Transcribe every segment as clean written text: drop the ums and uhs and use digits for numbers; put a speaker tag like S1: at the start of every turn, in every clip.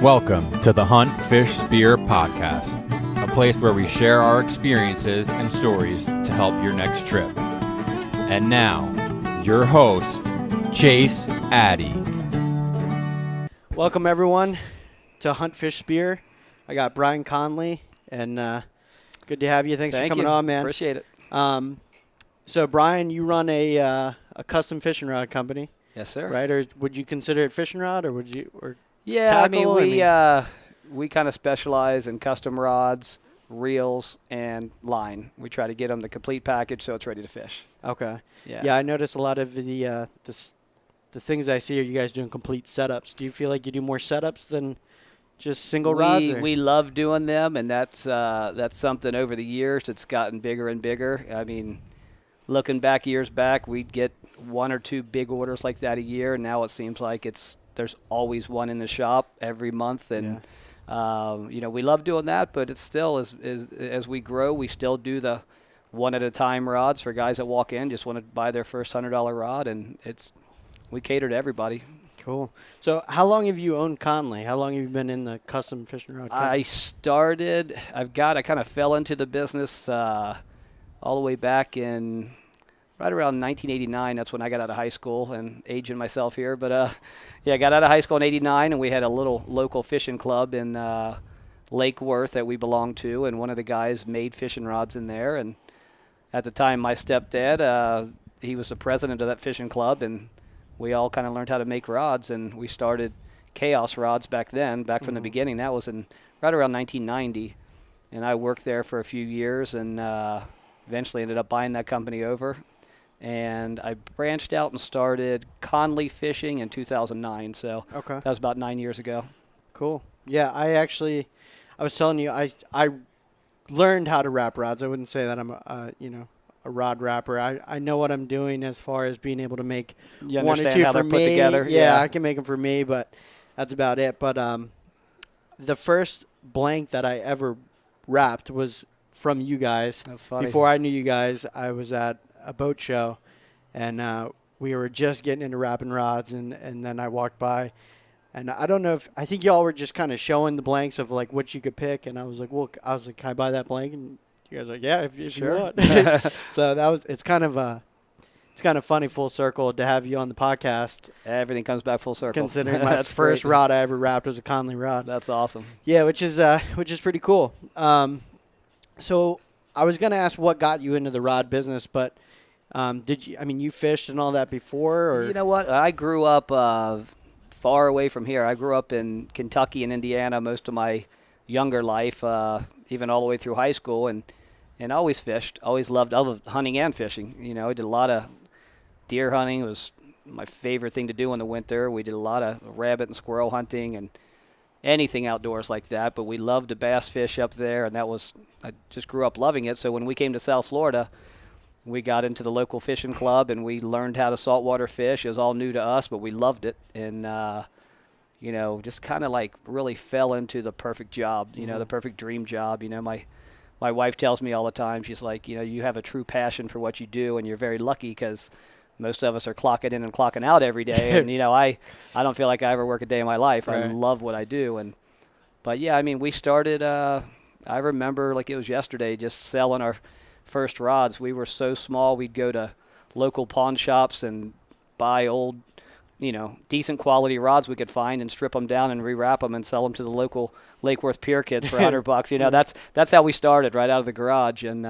S1: Welcome to the Hunt, Fish, Spear podcast, a place where we share our experiences and stories to help your next trip. And now, your host, Chase Addy.
S2: Welcome, everyone, to Hunt, Fish, Spear. I got Bryan Connley, and good to have you. Thanks for coming on, man.
S3: Appreciate it.
S2: So, Bryan, you run a custom fishing rod company.
S3: Yes, sir.
S2: Right? Or would you consider it fishing rod, or would you? Or
S3: yeah,
S2: tackle?
S3: we kind of specialize in custom rods, reels, and line. We try to get them the complete package so it's ready to fish.
S2: Okay.
S3: Yeah.
S2: Yeah, I notice a lot of the things I see are you guys doing complete setups. Do you feel like you do more setups than just single rods?
S3: We love doing them, and that's something over the years that's gotten bigger and bigger. I mean, looking back years back, we'd get one or two big orders like that a year, and now it seems like there's always one in the shop every month, and we love doing that, but it's still as we grow, we still do the one at a time rods for guys that walk in, just want to buy their first $100 rod, and we cater to everybody.
S2: Cool. So how long have you owned Connley? How long have you been in the custom fishing rod company?
S3: I kind of fell into the business all the way back in right around 1989. That's when I got out of high school, and aging myself here. But, I got out of high school in 89, and we had a little local fishing club in Lake Worth that we belonged to, and one of the guys made fishing rods in there. And at the time, my stepdad, he was the president of that fishing club, and we all kind of learned how to make rods, and we started Chaos Rods back then, from the beginning. That was in right around 1990, and I worked there for a few years, and eventually ended up buying that company over. And I branched out and started Connley Fishing in 2009, so that was about 9 years ago.
S2: Cool. Yeah, I was telling you, I learned how to wrap rods. I wouldn't say that I'm a rod wrapper. I know what I'm doing as far as being able to make one or two
S3: how
S2: for
S3: they're
S2: me.
S3: Put together.
S2: Yeah, I can make them for me, but that's about it. But the first blank that I ever wrapped was from you guys.
S3: That's funny.
S2: Before I knew you guys, I was at a boat show, and we were just getting into wrapping rods, and then I walked by, and I don't know I think y'all were just kind of showing the blanks of like what you could pick, and I was like, can I buy that blank? And you guys were like, yeah, if
S3: sure.
S2: you want. So it's kind of funny full circle to have you on the podcast.
S3: Everything comes back full circle.
S2: Considering my first rod I ever wrapped was a Connley rod.
S3: That's awesome.
S2: Yeah, which is pretty cool. So I was gonna ask what got you into the rod business, but you fished and all that before? Or?
S3: You know what? I grew up far away from here. I grew up in Kentucky and Indiana most of my younger life, even all the way through high school, and always fished. Always loved hunting and fishing. I did a lot of deer hunting. It was my favorite thing to do in the winter. We did a lot of rabbit and squirrel hunting and anything outdoors like that, but we loved to bass fish up there, and I just grew up loving it. So when we came to South Florida, we got into the local fishing club, and we learned how to saltwater fish. It was all new to us, but we loved it, and just kind of like really fell into the perfect job, the perfect dream job. My wife tells me all the time, she's like, you have a true passion for what you do, and you're very lucky because most of us are clocking in and clocking out every day, and I don't feel like I ever work a day in my life. Right. I love what I do, but we started. I remember like it was yesterday, just selling our first rods. We were so small, we'd go to local pawn shops and buy old, decent quality rods we could find and strip them down and rewrap them and sell them to the local Lake Worth pier kids for $100. That's how we started, right out of the garage, and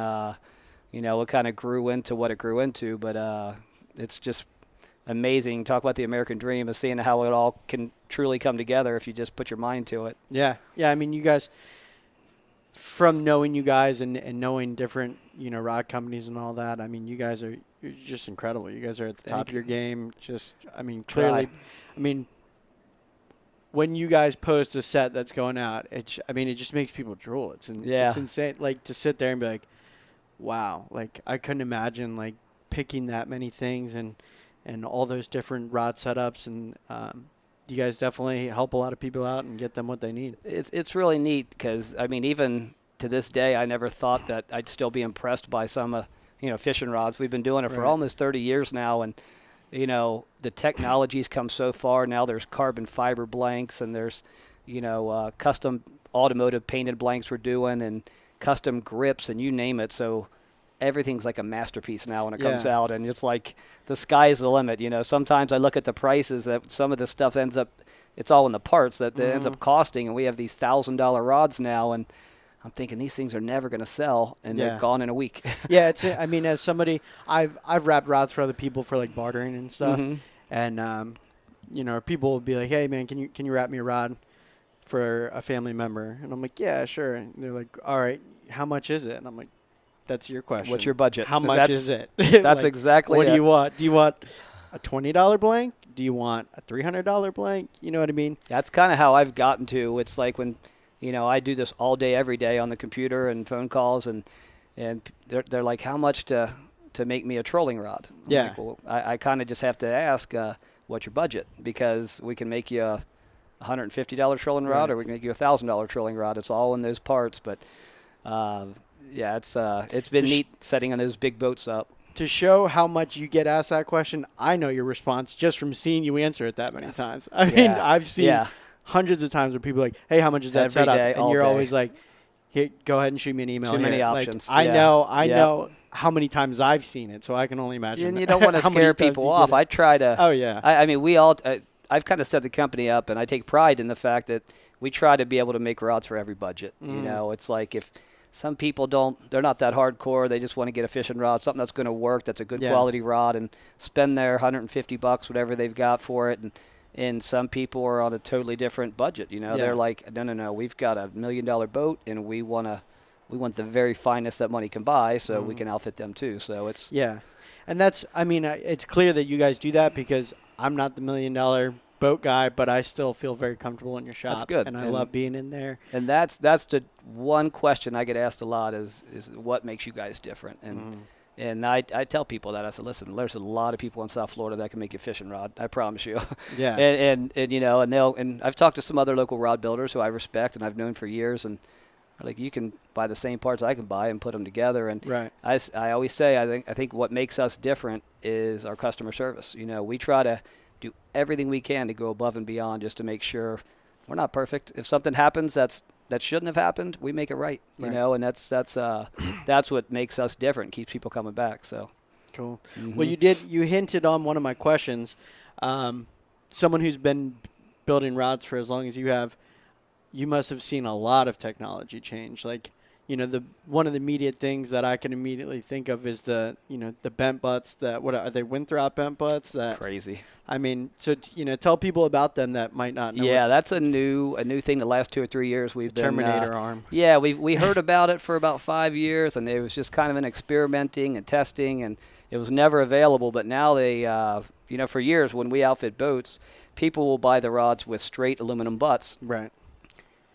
S3: it kind of grew into what it grew into. But it's just amazing. Talk about the American dream of seeing how it all can truly come together if you just put your mind to it.
S2: Yeah. You guys, from knowing you guys and knowing different, rod companies and all that, you're just incredible. You guys are at the top of your game. Clearly, when you guys post a set that's going out, it just makes people drool. It's insane. Like to sit there and be like, wow, like I couldn't imagine like picking that many things and all those different rod setups, and you guys definitely help a lot of people out and get them what they need.
S3: It's really neat because even to this day, I never thought that I'd still be impressed by some fishing rods. We've been doing it for almost 30 years now, and the technology's come so far now. There's carbon fiber blanks, and there's custom automotive painted blanks we're doing and custom grips and you name it. So everything's like a masterpiece now when it comes out, and it's like the sky's the limit. Sometimes I look at the prices that some of this stuff ends up, it's all in the parts that ends up costing, and we have these $1,000 rods now, and I'm thinking these things are never going to sell, and they're gone in a week.
S2: Yeah, I mean, as somebody, I've wrapped rods for other people for like bartering and stuff, and people will be like, "Hey, man, can you wrap me a rod for a family member?" And I'm like, "Yeah, sure." And they're like, "All right, how much is it?" And I'm like, "That's your question.
S3: What's your budget?
S2: How much is it?"
S3: That's exactly.
S2: What do you want? Do you want a $20 blank? Do you want a $300 blank? You know what I mean?
S3: That's kind of how I've gotten to. It's like when. I do this all day, every day on the computer and phone calls, and they're like, how much to make me a trolling rod? I'm like, well, I kind of just have to ask, what's your budget? Because we can make you a $150 trolling rod, or we can make you a $1,000 trolling rod. It's all in those parts, but it's been neat setting on those big boats up.
S2: To show how much you get asked that question, I know your response just from seeing you answer it that many times. I mean, I've seen hundreds of times where people are like, "Hey, how much is that setup?" And you're always like, "Hey, go ahead and shoot me an email."
S3: Too many
S2: here.
S3: options.
S2: Like, I know how many times I've seen it, so I can only imagine.
S3: And you don't want to scare people off. I try to.
S2: Oh yeah.
S3: I mean, I've kind of set the company up, and I take pride in the fact that we try to be able to make rods for every budget. It's like if some people they're not that hardcore. They just want to get a fishing rod, something that's going to work, that's a good quality rod, and spend their $150, whatever they've got for it. And some people are on a totally different budget. They're like, no, we've got $1 million boat, and we want the very finest that money can buy, so we can outfit them too. So it's
S2: and that's, I mean, it's clear that you guys do that because I'm not the $1 million boat guy, but I still feel very comfortable in your shop.
S3: That's good,
S2: and I love being in there.
S3: And that's the one question I get asked a lot is what makes you guys different. And I tell people that. I said, listen, there's a lot of people in South Florida that can make you a fishing rod. I promise you.
S2: Yeah.
S3: and I've talked to some other local rod builders who I respect and I've known for years, and like, you can buy the same parts I can buy and put them together. And I always say, I think what makes us different is our customer service. We try to do everything we can to go above and beyond just to make sure we're not perfect. If something happens that shouldn't have happened, we make it right, and that's what makes us different, keeps people coming back. So
S2: cool. Well, you hinted on one of my questions. Someone who's been building rods for as long as you have, you must have seen a lot of technology change. Like, one of the immediate things that I can immediately think of is the bent butts. What are they, Winthrop bent butts? That
S3: crazy.
S2: I mean, so tell people about them that might not know.
S3: Yeah, that's a new thing. The last 2 or 3 years we've been
S2: Terminator arm.
S3: Yeah, we heard about it for about 5 years, and it was just kind of an experimenting and testing, and it was never available. But now they, for years when we outfit boats, people will buy the rods with straight aluminum butts.
S2: Right.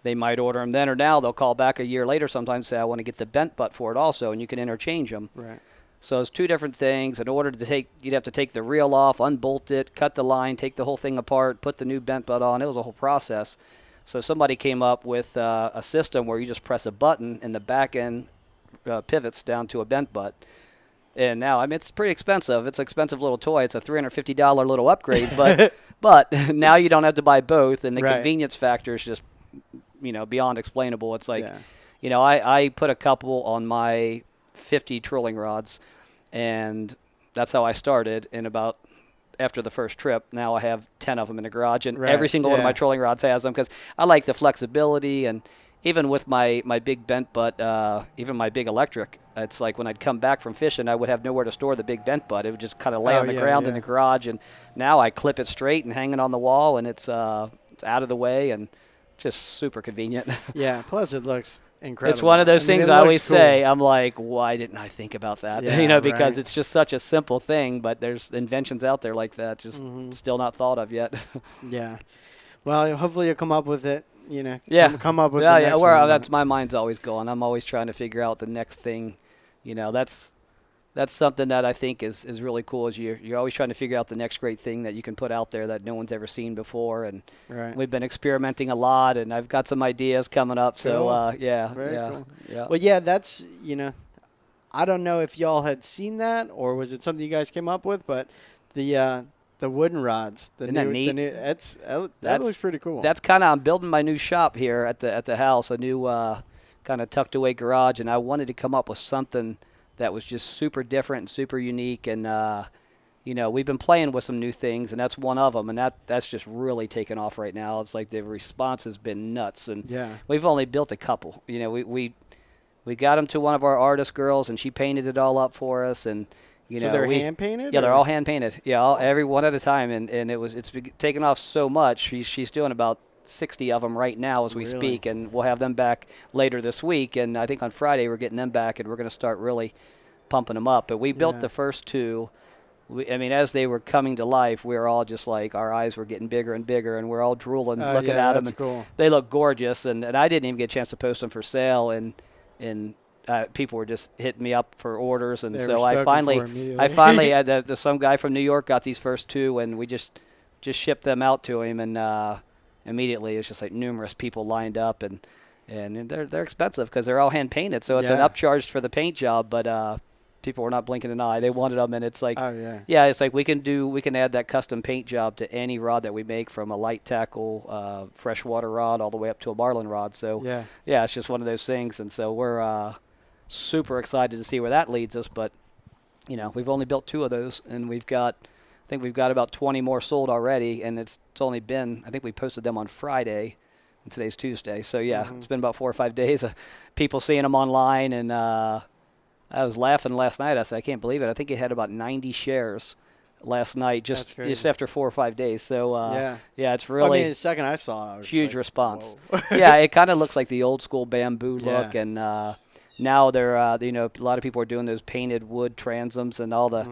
S3: They might order them then or now. They'll call back a year later sometimes, say, I want to get the bent butt for it also, and you can interchange them.
S2: Right.
S3: So it's two different things. In order to you'd have to take the reel off, unbolt it, cut the line, take the whole thing apart, put the new bent butt on. It was a whole process. So somebody came up with a system where you just press a button and the back end pivots down to a bent butt. And now, I mean, it's pretty expensive. It's an expensive little toy. It's a $350 little upgrade, but now you don't have to buy both, and the convenience factor is just beyond explainable. It's like, I put a couple on my 50 trolling rods, and that's how I started. And after the first trip, now I have 10 of them in the garage, and every single one of my trolling rods has them because I like the flexibility. And even with my big bent butt, even my big electric, it's like when I'd come back from fishing, I would have nowhere to store the big bent butt. It would just kind of lay on the ground in the garage, and now I clip it straight and hang it on the wall, and it's out of the way and just super convenient.
S2: Yeah, plus it looks incredible.
S3: It's one of those things I always say. I'm like, why didn't I think about that? Because it's just such a simple thing, but there's inventions out there like that, just still not thought of yet. Yeah.
S2: Well, hopefully you'll come up with it. Come up with the next one.
S3: That's my mind's always going. I'm always trying to figure out the next thing. That's something that I think is really cool. Is you're always trying to figure out the next great thing that you can put out there that no one's ever seen before. And we've been experimenting a lot, and I've got some ideas coming up. Cool. So
S2: cool. Well, that's I don't know if y'all had seen that or was it something you guys came up with, but the The wooden rods.
S3: Isn't that neat?
S2: That looks pretty cool.
S3: That's kind of, I'm building my new shop here at the house, a new kind of tucked away garage, and I wanted to come up with something that was just super different and super unique. And we've been playing with some new things, and that's one of them. And that's just really taken off right now. It's like the response has been nuts. And we've only built a couple. We got them to one of our artist girls, and she painted it all up for us. And
S2: so they're hand painted.
S3: Yeah, they're all hand painted. Yeah, every one at a time. And it's taken off so much. She's doing about 60 of them right now as we speak, and we'll have them back later this week. And I think on Friday we're getting them back, and we're going to start really pumping them up. But we built the first two. As they were coming to life, we were all just like, our eyes were getting bigger and bigger, and we're all drooling looking at them. And
S2: cool.
S3: They look gorgeous, and I didn't even get a chance to post them for sale, and people were just hitting me up for orders, and so I finally had some guy from New York got these first two, and we just shipped them out to him, and immediately it's just like numerous people lined up, and they're expensive because they're all hand painted, so it's an upcharge for the paint job, but people were not blinking an eye. They wanted them, and it's like, it's like we can add that custom paint job to any rod that we make, from a light tackle, freshwater rod, all the way up to a marlin rod. So it's just one of those things, and so we're super excited to see where that leads us. But we've only built 2 of those, and I think we've got about 20 more sold already, and it's only been, I think we posted them on Friday, and today's Tuesday. So it's been about 4 or 5 days of people seeing them online, and I was laughing last night. I said, I can't believe it. I think it had about 90 shares last night, just after 4 or 5 days. So it's really
S2: the second I saw it, I was
S3: huge
S2: like,
S3: response. It kind of looks like the old school bamboo look, and now they're a lot of people are doing those painted wood transoms and all the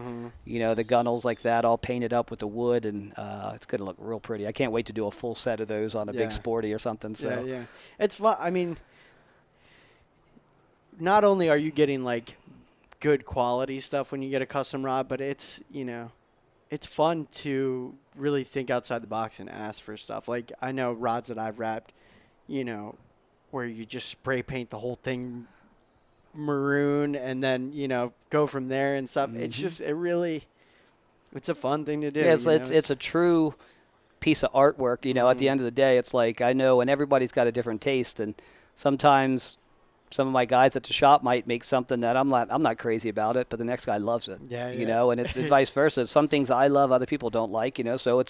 S3: the gunnels like that, all painted up with the wood, and it's going to look real pretty. I can't wait to do a full set of those on a big sporty or something. So
S2: it's fun. Not only are you getting like good quality stuff when you get a custom rod, but it's fun to really think outside the box and ask for stuff. Like, I know rods that I've wrapped, where you just spray paint the whole thing maroon and then go from there and stuff. It's just it's a fun thing to do.
S3: It's a true piece of artwork. At the end of the day, it's like, I know, and everybody's got a different taste, and sometimes some of my guys at the shop might make something that I'm not crazy about it, but the next guy loves it. And it's vice versa. Some things I love, other people don't like. So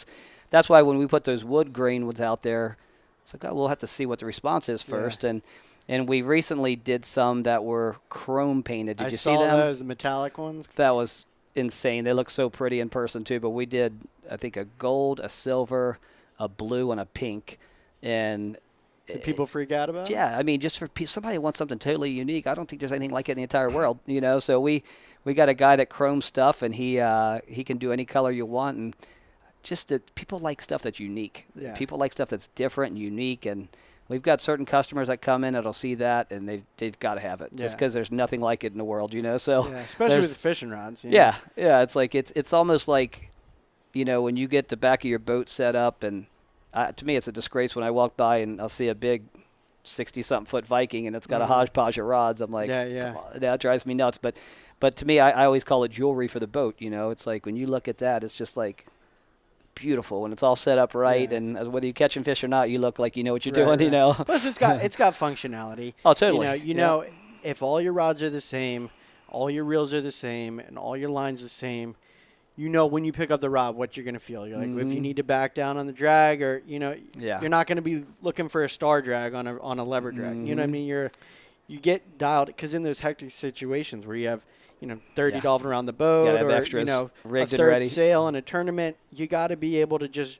S3: that's why when we put those wood grain ones out there, it's like, we'll have to see what the response is first. And we recently did some that were chrome painted. Did you see them?
S2: I saw those, the metallic ones.
S3: That was insane. They look so pretty in person too. But we did, I think, a gold, a silver, a blue, and a pink, and
S2: did people freak out about it?
S3: Yeah, just for somebody who wants something totally unique, I don't think there's anything like it in the entire world, So we got a guy that chromes stuff, and he can do any color you want, and just that people like stuff that's unique.
S2: Yeah.
S3: People like stuff that's different and unique, and we've got certain customers that come in that'll see that, and they've got to have it just because there's nothing like it in the world, So
S2: especially with the fishing rods.
S3: It's like it's almost like when you get the back of your boat set up, and to me, it's a disgrace when I walk by and I'll see a big 60-something foot Viking and it's got a hodgepodge of rods. I'm like, come on, that drives me nuts. But to me, I always call it jewelry for the boat. It's like when you look at that, it's just like beautiful when it's all set up right. And whether you catching fish or not, you look like you know what you're doing.
S2: Plus, it's got functionality.
S3: Oh, totally.
S2: If all your rods are the same, all your reels are the same, and all your lines the same, when you pick up the rod, what you're going to feel. You're like, if you need to back down on the drag, or, you're not going to be looking for a star drag on a lever drag. You know what I mean? You get dialed, because in those hectic situations where you have, 30 dolphin around the boat, or,
S3: extras,
S2: a
S3: rigged
S2: third
S3: and ready.
S2: sail in a tournament, you got to be able to just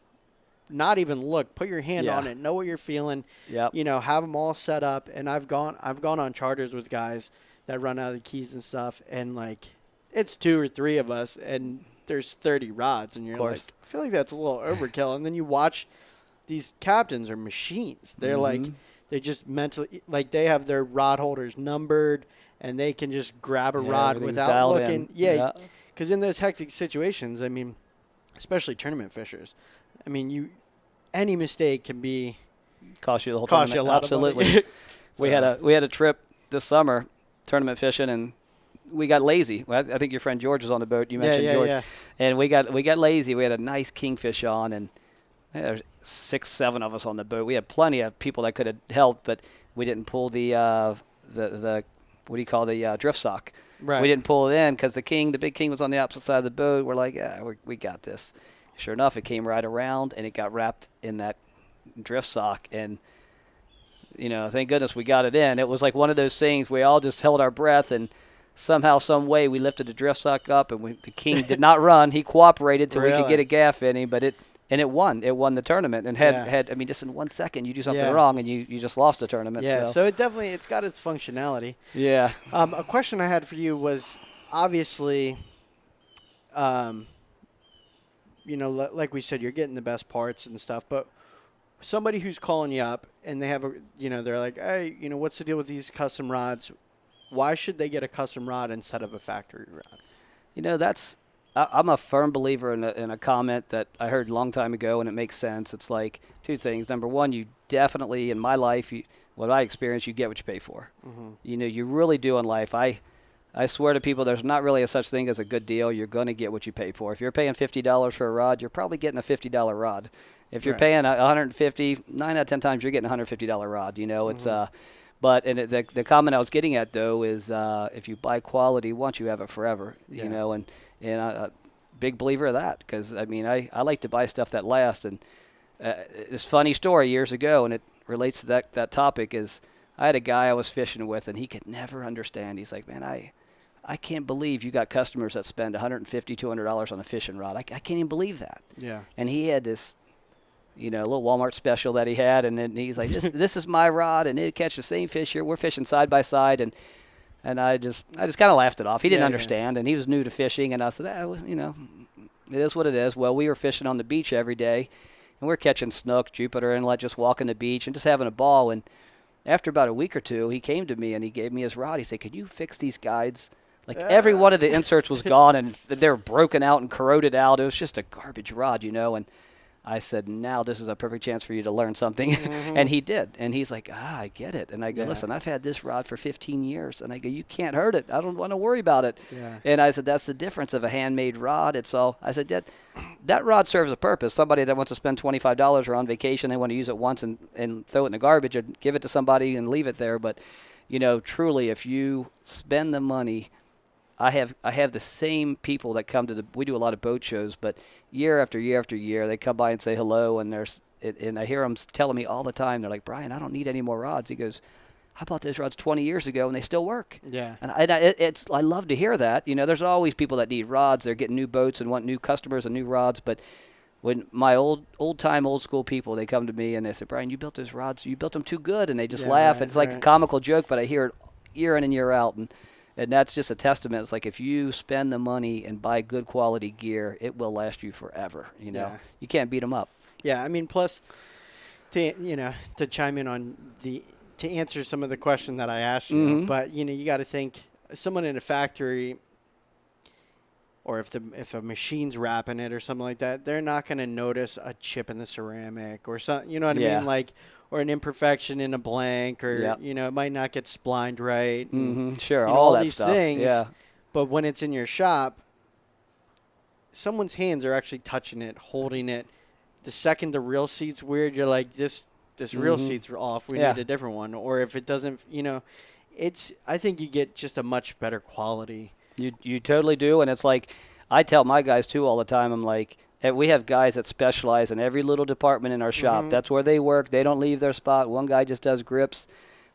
S2: not even look, put your hand on it, know what you're feeling, have them all set up. And I've gone on charters with guys that run out of the Keys and stuff, and like, it's 2 or 3 of us, and there's 30 rods, and you're like, I feel like that's a little overkill. And then you watch these captains are machines. They're like, they just mentally, like, they have their rod holders numbered, and they can just grab a rod without looking. Because in those hectic situations, especially tournament fishers, any mistake can be
S3: cost you the whole tournament.
S2: You a lot
S3: Absolutely.
S2: of money.
S3: We had a trip this summer, tournament fishing, and we got lazy. I think your friend George was on the boat. You mentioned George.
S2: Yeah.
S3: And we got lazy. We had a nice kingfish on, and there's 6, 7 of us on the boat. We had plenty of people that could have helped, but we didn't pull the what do you call the drift sock.
S2: Right.
S3: We didn't pull it in because the big king was on the opposite side of the boat. We're like, yeah, we got this. Sure enough, it came right around, and it got wrapped in that drift sock. And, thank goodness we got it in. It was like one of those things we all just held our breath, and somehow, some way, we lifted the drift sock up, and the king did not run. He cooperated till we could get a gaff in him, but it won. It won the tournament, and had just in 1 second you do something wrong, and you just lost the tournament.
S2: Yeah, so it's got its functionality.
S3: Yeah.
S2: A question I had for you was, obviously, like we said, you're getting the best parts and stuff, but somebody who's calling you up and they have they're like, hey, what's the deal with these custom rods? Why should they get a custom rod instead of a factory rod?
S3: I'm a firm believer in a comment that I heard a long time ago, and it makes sense. It's like 2 things. Number one, you definitely, in my life, what I experienced, you get what you pay for. Mm-hmm. You really do in life. I swear to people, there's not really a such thing as a good deal. You're going to get what you pay for. If you're paying $50 for a rod, you're probably getting a $50 rod. If you're paying $150, 9 out of 10 times you're getting a $150 rod. It's But the comment I was getting at, though, is if you buy quality once, you have it forever. And I'm a big believer of that, because, I like to buy stuff that lasts. And this funny story years ago, and it relates to that topic, is I had a guy I was fishing with, and he could never understand. He's like, man, I can't believe you got customers that spend $150, $200 on a fishing rod. I can't even believe that. Yeah. And he had this little Walmart special that he had, and then he's like, this is my rod, and it catch the same fish here. We're fishing side by side, and I just kind of laughed it off. He didn't understand, and he was new to fishing, and I said, it is what it is. Well, we were fishing on the beach every day, and we're catching snook, Jupiter Inlet, just walking the beach and just having a ball. And after about a week or two, he came to me and he gave me his rod. He said, could you fix these guides? Like every one of the inserts was gone, and they were broken out and corroded out. It was just a garbage rod, And I said, now this is a perfect chance for you to learn something. Mm-hmm. And he did. And he's like, I get it. And I go, listen, I've had this rod for 15 years. And I go, you can't hurt it. I don't want to worry about it. Yeah. And I said, that's the difference of a handmade rod. I said, that rod serves a purpose. Somebody that wants to spend $25 or on vacation, they want to use it once and throw it in the garbage, or give it to somebody and leave it there. But, truly, if you spend the money, I have the same people that come to we do a lot of boat shows, but year after year after year, they come by and say hello, and I hear them telling me all the time, they're like, Bryan, I don't need any more rods. He goes, I bought those rods 20 years ago, and they still work. Yeah. And I love to hear that. There's always people that need rods. They're getting new boats and want new customers and new rods, but when my old school people, they come to me and they say, Bryan, you built those rods, you built them too good, and they just laugh. It's like a comical joke, but I hear it year in and year out, and that's just a testament. It's like, if you spend the money and buy good quality gear, it will last you forever. You can't beat them up. Yeah,
S2: plus, to chime in on to answer some of the question that I asked you, mm-hmm. but you got to think, someone in a factory, or if a machine's wrapping it or something like that, they're not going to notice a chip in the ceramic or something. You know what I mean? Like, or an imperfection in a blank, or it might not get splined right.
S3: Mm-hmm. Sure, all that
S2: these
S3: stuff.
S2: Things,
S3: yeah.
S2: But when it's in your shop, someone's hands are actually touching it, holding it. The second the reel seat's weird, you're like, this mm-hmm. reel seat's off. We need a different one. Or if it doesn't, I think you get just a much better quality.
S3: You totally do, and it's like, I tell my guys too all the time. I'm like, we have guys that specialize in every little department in our shop. Mm-hmm. That's where they work. They don't leave their spot. One guy just does grips.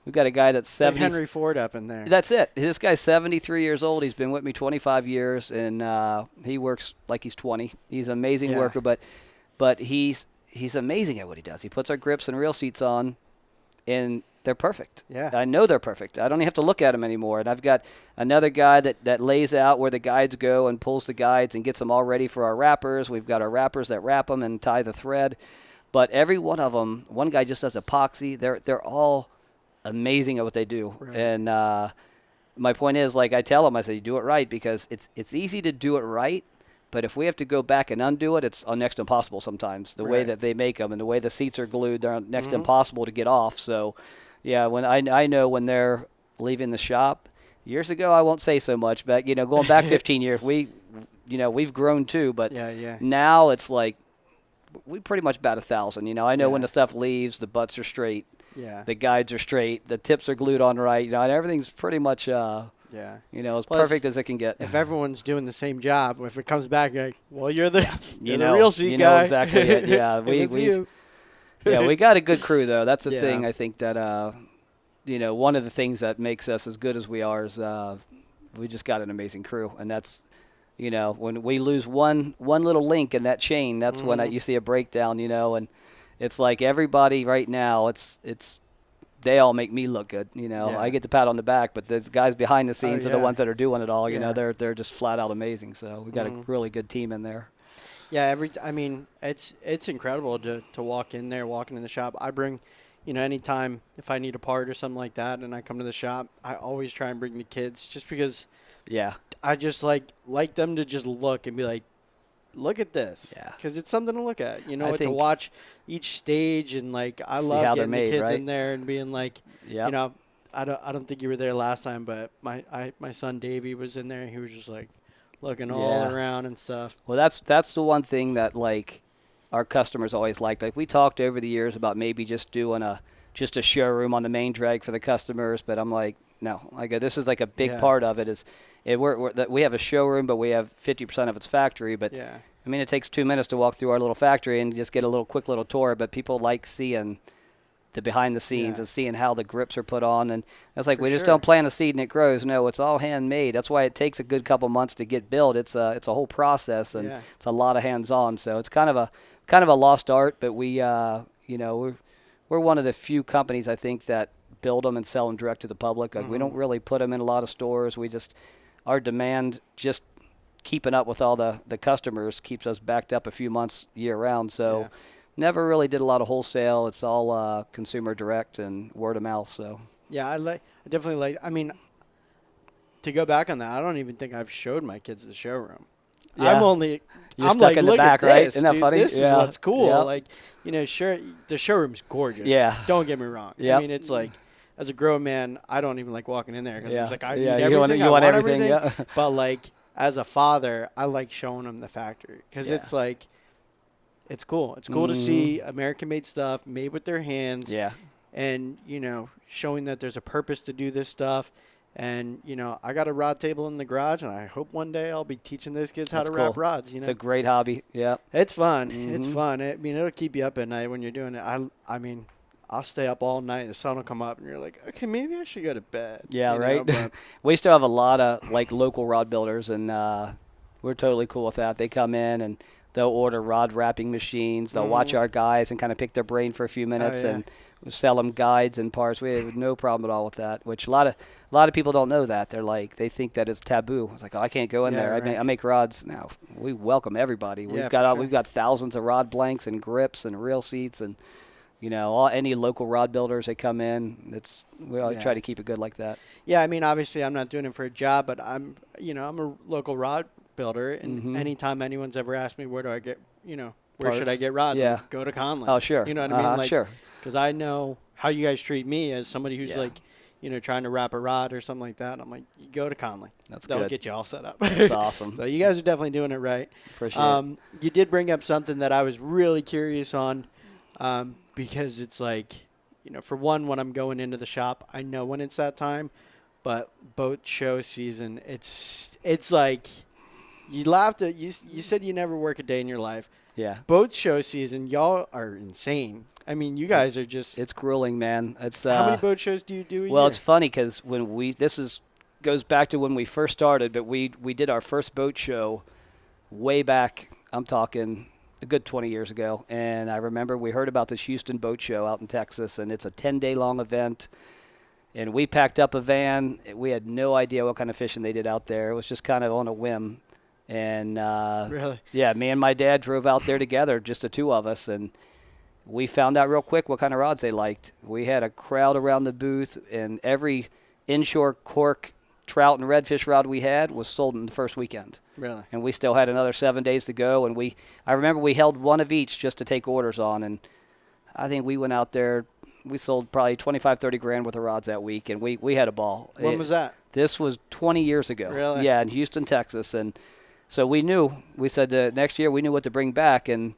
S3: We've got a guy that's 70.
S2: Like Henry Ford up in there.
S3: That's it. This guy's 73 years old. He's been with me 25 years, and he works like he's 20. He's an amazing worker, but he's amazing at what he does. He puts our grips and reel seats on, and they're perfect. Yeah. I know they're perfect. I don't even have to look at them anymore. And I've got another guy that lays out where the guides go and pulls the guides and gets them all ready for our wrappers. We've got our wrappers that wrap them and tie the thread. But every one of them, one guy just does epoxy. They're all amazing at what they do. Right. And my point is, like I tell them, I say, you do it right, because it's easy to do it right. But if we have to go back and undo it, it's next to impossible sometimes. The way that they make them and the way the seats are glued, they're next to impossible to get off. So, yeah, when I know when they're leaving the shop, Years ago, I won't say so much, but going back 15 years, we've grown too. But now it's like we pretty much bat 1,000. I know when the stuff leaves, the butts are straight, the guides are straight, the tips are glued on right, and everything's pretty much as perfect as it can get.
S2: If everyone's doing the same job, if it comes back, you're like, well, you're the real seat guy.
S3: Exactly it. Yeah, we got a good crew though. That's the thing. I think that one of the things that makes us as good as we are is we just got an amazing crew, and that's when we lose one little link in that chain, that's when you see a breakdown. And it's like everybody right now, it's they all make me look good. I get the pat on the back, but the guys behind the scenes are the ones that are doing it all. They're just flat out amazing. So we got a really good team in there.
S2: Yeah, it's incredible to walk in the shop. I bring, anytime if I need a part or something like that, and I come to the shop, I always try and bring the kids, just because.
S3: Yeah.
S2: I just like them to just look and be like, look at this. Yeah. Because it's something to look at. To watch each stage, and I love getting the kids in there and being like, I don't think you were there last time, but my son Davey was in there, and he was just like looking all around and stuff.
S3: Well, that's the one thing that our customers always liked. We talked over the years about maybe just doing a showroom on the main drag for the customers, but I'm like, no. This is a big part of it. We have a showroom, but we have 50% of its factory. But it takes 2 minutes to walk through our little factory and just get a quick little tour. But people like seeing the behind the scenes and seeing how the grips are put on. And it's we just don't plant a seed and it grows. No, it's all handmade. That's why it takes a good couple months to get built. It's a whole process, and it's a lot of hands-on. So it's kind of a lost art. But we're one of the few companies, I think, that build them and sell them direct to the public. We don't really put them in a lot of stores. Our demand, just keeping up with all the customers, keeps us backed up a few months year round. So never really did a lot of wholesale. It's all consumer direct and word of mouth. So
S2: I definitely like. To go back on that, I don't even think I've showed my kids the showroom.
S3: Yeah. You're stuck in the back, right? Isn't that funny?
S2: This is what's cool. Yep. Sure, the showroom's gorgeous.
S3: Yeah.
S2: Don't get me wrong.
S3: Yep.
S2: It's as a grown man, I don't even like walking in there because it's I need
S3: everything. You want everything. Yeah.
S2: But as a father, I like showing them the factory because it's it's cool. It's cool to see American-made stuff made with their hands.
S3: Yeah.
S2: And showing that there's a purpose to do this stuff. And, I got a rod table in the garage, and I hope one day I'll be teaching those kids how to wrap rods.
S3: It's a great hobby. Yeah.
S2: It's fun. It's fun. It'll keep you up at night when you're doing it. I'll stay up all night. The sun will come up, and you're like, okay, maybe I should go to bed.
S3: Yeah, right? We still have a lot of, local rod builders, and we're totally cool with that. They come in, and they'll order rod wrapping machines. They'll watch our guys and kind of pick their brain for a few minutes, and we'll sell them guides and parts. We have no problem at all with that, which a lot of people don't know that. They're they think that it's taboo. It's I can't go in there. Right. I make rods. Now, we welcome everybody. We've got thousands of rod blanks and grips and reel seats, and any local rod builders, they come in. We try to keep it good like that.
S2: Yeah, obviously I'm not doing it for a job, but I'm a local rod builder, and anytime anyone's ever asked me where do I get, where should I get rods?
S3: Yeah.
S2: Go to Connley.
S3: Oh, sure.
S2: You know what I mean?
S3: Sure.
S2: Because I know how you guys treat me as somebody who's trying to wrap a rod or something like that. I'm like, you go to Connley. They'll get you all set up.
S3: That's awesome.
S2: So you guys are definitely doing it right.
S3: Appreciate it.
S2: You did bring up something that I was really curious on, because it's for one, when I'm going into the shop, I know when it's that time, but boat show season, it's you laughed at, you said you never work a day in your life.
S3: Yeah.
S2: Boat show season, y'all are insane. You guys are just.
S3: It's grueling, man. It's
S2: how many boat shows do you do a year?
S3: Well, it's funny because goes back to when we first started, but we did our first boat show way back. I'm talking a good 20 years ago, and I remember we heard about this Houston boat show out in Texas, and it's a 10-day long event. And we packed up a van. We had no idea what kind of fishing they did out there. It was just kind of on a whim. And
S2: really?
S3: Yeah, me and my dad drove out there together, just the two of us, and we found out real quick what kind of rods they liked. We had a crowd around the booth, and every inshore cork, trout, and redfish rod we had was sold in the first weekend.
S2: Really?
S3: And we still had another 7 days to go, and I remember we held one of each just to take orders on, and I think we went out there we sold probably 25, 30 grand worth of rods that week, and we had a ball.
S2: When was that?
S3: This was 20 years ago.
S2: Really?
S3: Yeah, in Houston, Texas. And so we said next year we knew what to bring back. And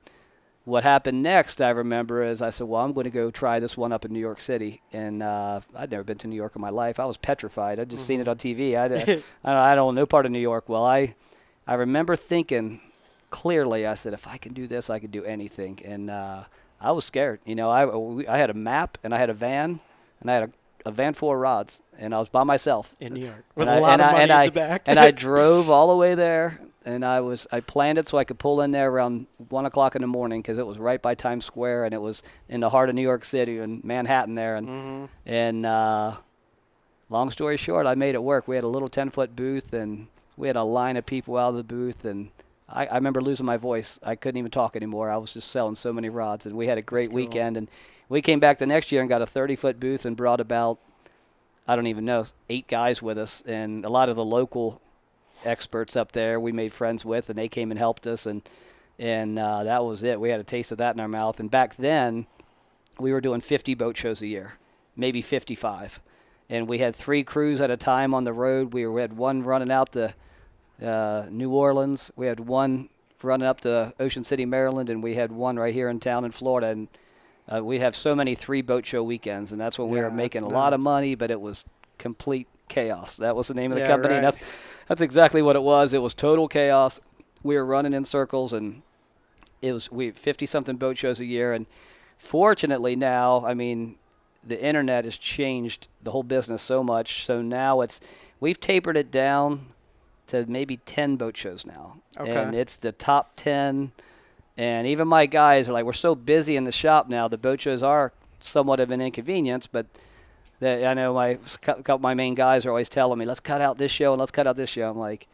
S3: what happened next, I remember, is I said, well, I'm going to go try this one up in New York City. And I'd never been to New York in my life. I was petrified. I'd just seen it on TV. I don't know part of New York. Well, I remember thinking clearly, I said, if I can do this, I can do anything. And I was scared. You know, I had a map, and I had a van, and I had a van full of rods, and I was by myself.
S2: In New York. With a lot of money in the back.
S3: And I drove all the way there. And I planned it so I could pull in there around 1 o'clock in the morning because it was right by Times Square, and it was in the heart of New York City and Manhattan there. And long story short, I made it work. We had a little 10-foot booth, and we had a line of people out of the booth. And I remember losing my voice. I couldn't even talk anymore. I was just selling so many rods, and we had a great weekend. And we came back the next year and got a 30-foot booth and brought about, I don't even know, 8 guys with us, and a lot of the local experts up there we made friends with, and they came and helped us, and that was it. We had a taste of that in our mouth. And back then we were doing 50 boat shows a year, maybe 55, and we had 3 crews at a time on the road. We had one running out to New Orleans, we had one running up to Ocean City, Maryland, and we had one right here in town in Florida. And we have so many 3 boat show weekends, and that's when we were making a lot of money, but it was complete chaos. That was the name of the company.
S2: Right.
S3: That's exactly what it was. It was total chaos. We were running in circles, and we 50-something boat shows a year. And fortunately now, I mean, the internet has changed the whole business so much. So now we've tapered it down to maybe 10 boat shows now.
S2: Okay.
S3: And it's the top 10. And even my guys are like, we're so busy in the shop now. The boat shows are somewhat of an inconvenience, but I know a couple of my main guys are always telling me, let's cut out this show and let's cut out this show. I'm like,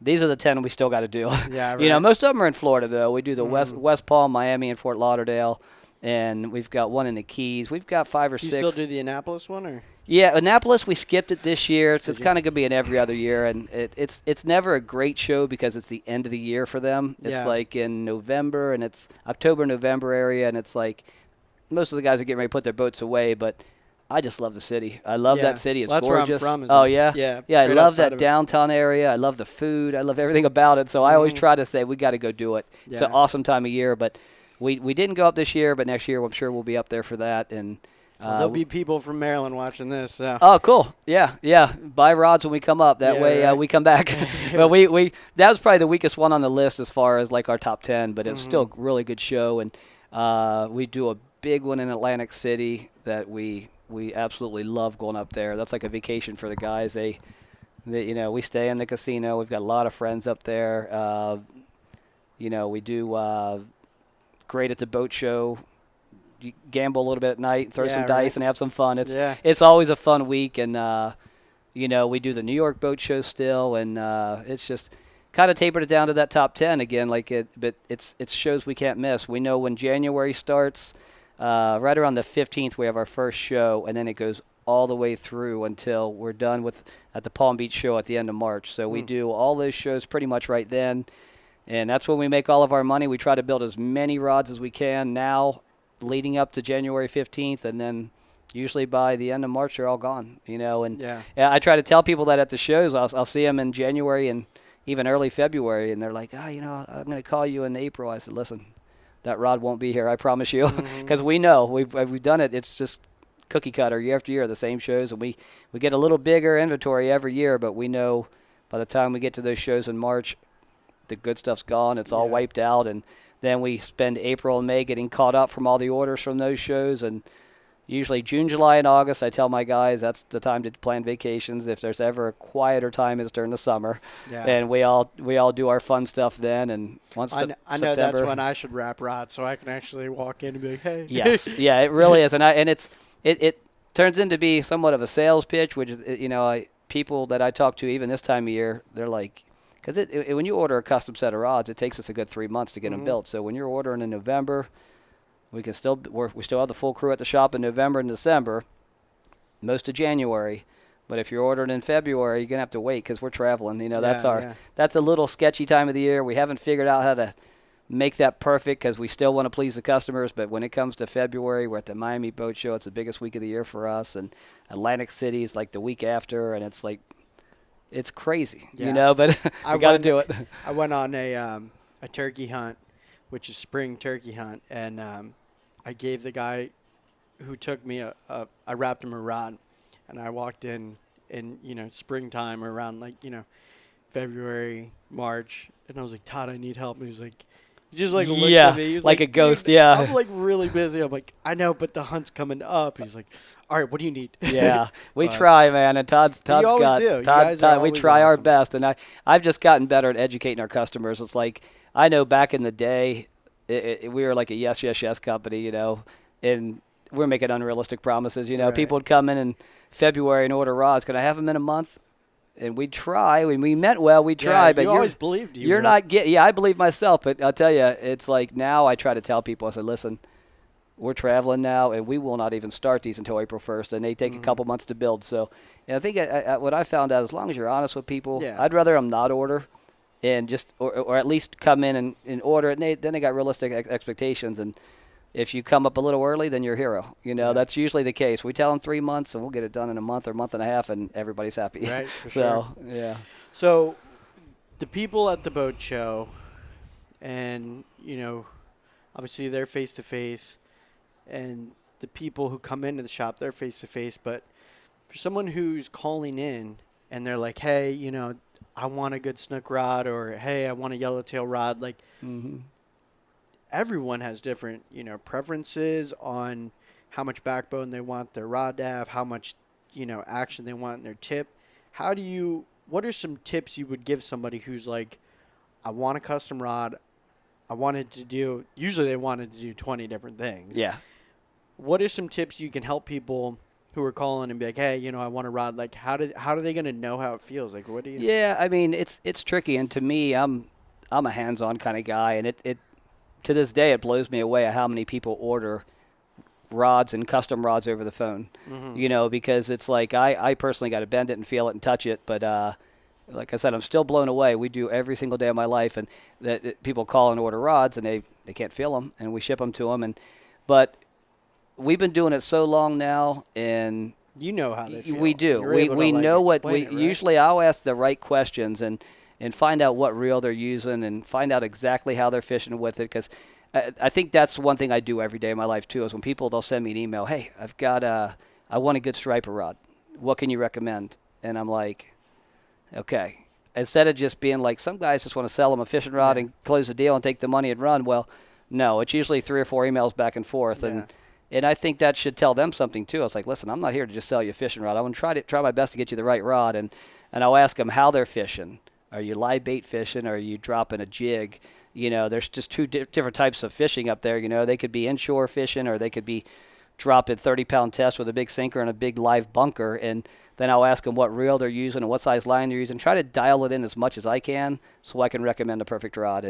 S3: these are the 10 we still got to do.
S2: Yeah, right.
S3: You know, most of them are in Florida, though. We do the West Palm, Miami, and Fort Lauderdale, and we've got one in the Keys. We've got 5 or 6.
S2: You still do the Annapolis one, or?
S3: Yeah, Annapolis, we skipped it this year. It's kind of going to be an every other year, and it's never a great show because it's the end of the year for them. It's like in November, and it's October, November area, and it's like most of the guys are getting ready to put their boats away, but I just love the city. I love that city. It's gorgeous.
S2: Where I'm from.
S3: Oh, yeah? Yeah, I love that
S2: of
S3: downtown area. I love the food. I love everything about it. So I always try to say, we got to go do it. It's an awesome time of year. But we didn't go up this year, but next year I'm sure we'll be up there for that. And
S2: there'll be people from Maryland watching this. So.
S3: Oh, cool. Yeah. Buy rods when we come up. That way we come back. But that was probably the weakest one on the list as far as like our top 10, but it's still a really good show. And we do a big one in Atlantic City that we absolutely love going up there. That's like a vacation for the guys. They we stay in the casino. We've got a lot of friends up there. We do great at the boat show. You gamble a little bit at night, throw some dice, and have some fun. It's always a fun week, and we do the New York boat show still, and it's just kind of tapered it down to that top 10 again. But it's shows we can't miss. We know when January starts. Right around the 15th, we have our first show, and then it goes all the way through until we're done at the Palm Beach show at the end of March. So we do all those shows pretty much right then, and that's when we make all of our money. We try to build as many rods as we can now leading up to January 15th, and then usually by the end of March, they're all gone, And I try to tell people that at the shows. I'll see them in January and even early February, and they're like, I'm going to call you in April. I said, listen, that rod won't be here, I promise you, because we know we've done it. It's just cookie cutter year after year, the same shows, and we get a little bigger inventory every year, but we know by the time we get to those shows in March, the good stuff's gone. It's all wiped out, and then we spend April and May getting caught up from all the orders from those shows, and usually June, July, and August, I tell my guys that's the time to plan vacations. If there's ever a quieter time, it's during the summer. Yeah. And we all do our fun stuff then. And once
S2: I know that's when I should wrap rods, so I can actually walk in and be like, hey.
S3: Yes, yeah, it really is. And it turns into be somewhat of a sales pitch, which is, people that I talk to even this time of year, they're like, because when you order a custom set of rods, it takes us a good 3 months to get them built. So when you're ordering in November, we still have the full crew at the shop in November and December, most of January. But if you're ordering in February, you're gonna have to wait because we're traveling. That's a little sketchy time of the year. We haven't figured out how to make that perfect because we still want to please the customers. But when it comes to February, we're at the Miami Boat Show. It's the biggest week of the year for us, and Atlantic City is like the week after, and it's like it's crazy, But we got to do it.
S2: I went on a turkey hunt, which is spring turkey hunt, and I gave the guy who took me I wrapped him a rod, and I walked in springtime around February, March, and I was like, Todd, I need help. And he was like, he just looked at me. He was
S3: like a ghost. Yeah,
S2: I'm like really busy. I'm like, I know, but the hunt's coming up. He's like, all right, what do you need?
S3: Yeah, we try, man, and Todd. We try our best, and I've just gotten better at educating our customers. It's like I know back in the day, we were like a yes company, and we're making unrealistic promises.
S2: Right.
S3: People would come in February and order rods. Can I have them in a month? And we'd try. When we meant well, we'd try. But
S2: you always believed you.
S3: You're not getting. Yeah, I believe myself. But I'll tell you, it's like now I try to tell people. I said, listen, we're traveling now, and we will not even start these until April 1st, and they take a couple months to build. So, I think what I found out, as long as you're honest with people, I'd rather them not order, and just or at least come in and order it. And then they got realistic expectations. And if you come up a little early, then you're a hero. That's usually the case. We tell them 3 months, and we'll get it done in a month or month and a half, and everybody's happy.
S2: Right, for sure.
S3: Yeah.
S2: So the people at the boat show, and, obviously they're face-to-face, and the people who come into the shop, they're face-to-face. But for someone who's calling in and they're like, hey, I want a good snook rod, or, hey, I want a yellowtail rod, like everyone has different, preferences on how much backbone they want their rod to have, how much, action they want in their tip. What are some tips you would give somebody who's like, I want a custom rod, usually they wanted to do 20 different things.
S3: Yeah.
S2: What are some tips you can help people who are calling and be like, hey, I want a rod, like how are they going to know how it feels? Like, what do you?
S3: Yeah, I mean, it's tricky. And to me, I'm a hands-on kind of guy, and it to this day, it blows me away how many people order rods and custom rods over the phone, because it's like I personally got to bend it and feel it and touch it. But like I said, I'm still blown away. We do every single day of my life, and that people call and order rods, and they can't feel them, and we ship them to them. But we've been doing it so long now, and
S2: you know how they feel.
S3: We do. We know what we usually. I'll ask the right questions and find out what reel they're using and find out exactly how they're fishing with it, because I think that's one thing I do every day of my life too, is when they'll send me an email, hey, I want a good striper rod. What can you recommend? And I'm like, okay. Instead of just being like, some guys just want to sell them a fishing rod and close the deal and take the money and run. Well, no, it's usually 3 or 4 emails back and forth. And I think that should tell them something too. I was like, listen, I'm not here to just sell you a fishing rod. I want to try my best to get you the right rod. And I'll ask them how they're fishing. Are you live bait fishing? Or are you dropping a jig? There's just two different types of fishing up there. They could be inshore fishing, or they could be dropping 30-pound test with a big sinker and a big live bunker. And then I'll ask them what reel they're using and what size line they're using. Try to dial it in as much as I can so I can recommend a perfect rod.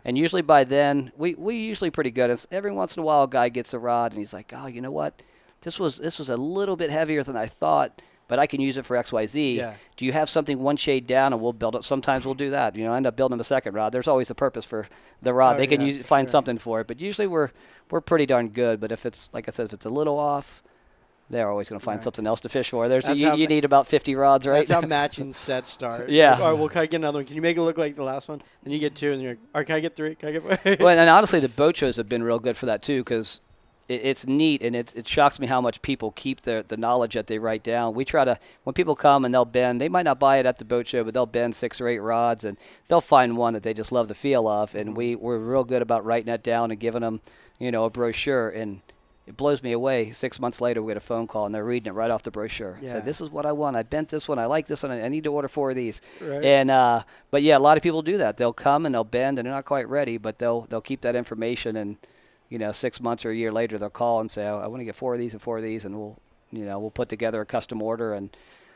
S3: And usually by then, we usually pretty good. It's every once in a while a guy gets a rod and he's like, oh, you know what? This was a little bit heavier than I thought, but I can use it for XYZ. Yeah. Do you have something one shade down, and we'll build it? Sometimes we'll do that. End up building them a second rod. There's always a purpose for the rod. They can find something for it. But usually we're pretty darn good. But if it's, like I said, if it's a little off, they're always going to find something else to fish for. You need about 50 rods, right?
S2: That's how matching sets start.
S3: Yeah.
S2: Like, all right, well, can I get another one? Can you make it look like the last one? Then you get 2, and you're like, all right, can I get 3? Can I get 4?
S3: Well, and honestly, the boat shows have been real good for that too, because it's neat, and it shocks me how much people keep the knowledge that they write down. We try to, when people come and they'll bend, they might not buy it at the boat show, but they'll bend 6 or 8 rods, and they'll find one that they just love the feel of, and we're real good about writing that down and giving them, a brochure. And it blows me away. 6 months later, we get a phone call, and they're reading it right off the brochure. Yeah. Said, this is what I want. I bent this one. I like this one. I need to order 4 of these. Right. And but yeah, a lot of people do that. They'll come and they'll bend, and they're not quite ready, but they'll keep that information, and 6 months or a year later, they'll call and say, I want to get 4 of these and 4 of these, and we'll put together a custom order. And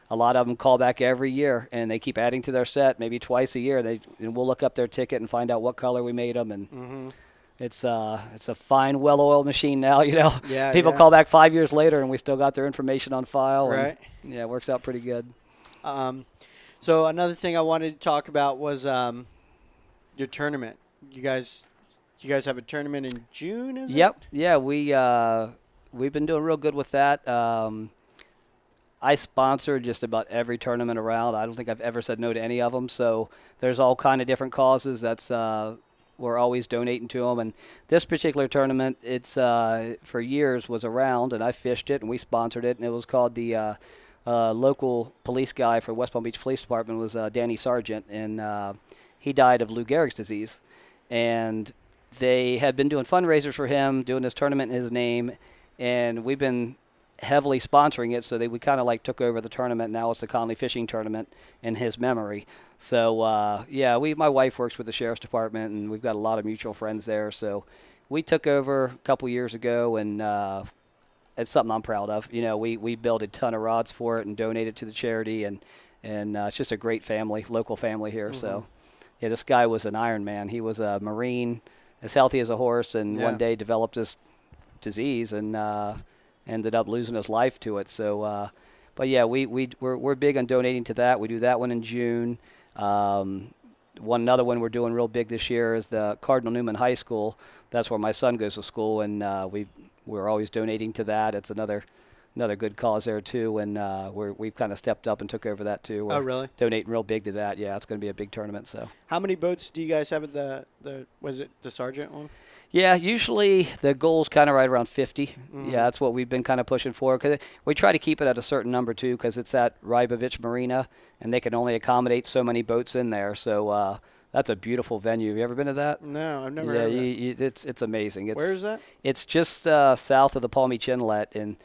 S3: a lot of them call back every year, and they keep adding to their set, maybe twice a year. And we'll look up their ticket and find out what color we made them, and it's a fine, well-oiled machine now.
S2: Yeah,
S3: people call back 5 years later, and we still got their information on file.
S2: Right.
S3: And, it works out pretty good.
S2: So another thing I wanted to talk about was your tournament. You guys you guys have a tournament in June, is
S3: Yep.
S2: it?
S3: Yeah, we've been doing real good with that. I sponsor just about every tournament around. I don't think I've ever said no to any of them. So there's all kind of different causes. That's we're always donating to them. And this particular tournament, it's for years was around, and I fished it, and we sponsored it, and it was called the local police guy for West Palm Beach Police Department was Danny Sargent, and he died of Lou Gehrig's disease. And they had been doing fundraisers for him, doing this tournament in his name, and we've been heavily sponsoring it, so we kind of like took over the tournament. Now it's the Connley Fishing tournament in his memory. So my wife works with the sheriff's department, and we've got a lot of mutual friends there. So we took over a couple years ago, and it's something I'm proud of. We built a ton of rods for it and donated to the charity, and it's just a great family, local family here. Mm-hmm. So yeah, this guy was an Iron Man. He was a Marine, as healthy as a horse, and one day developed this disease and ended up losing his life to it. So, but yeah, we're big on donating to that. We do that one in June. Another one we're doing real big this year is the Cardinal Newman High School. That's where my son goes to school, and we're always donating to that. It's another good cause there too, and we've kind of stepped up and took over that too.
S2: Oh, really?
S3: Donating real big to that. Yeah, it's going to be a big tournament. So,
S2: how many boats do you guys have at the was it the Sergeant one?
S3: Yeah, usually the goal's kind of right around 50. Mm-hmm. Yeah, that's what we've been kind of pushing for. Cause we try to keep it at a certain number, too, because it's at Rybovich Marina, and they can only accommodate so many boats in there. So that's a beautiful venue. Have you ever been to that?
S2: No, I've never heard of it.
S3: It's amazing.
S2: Where is that?
S3: It's just south of the Palm Beach Inlet, and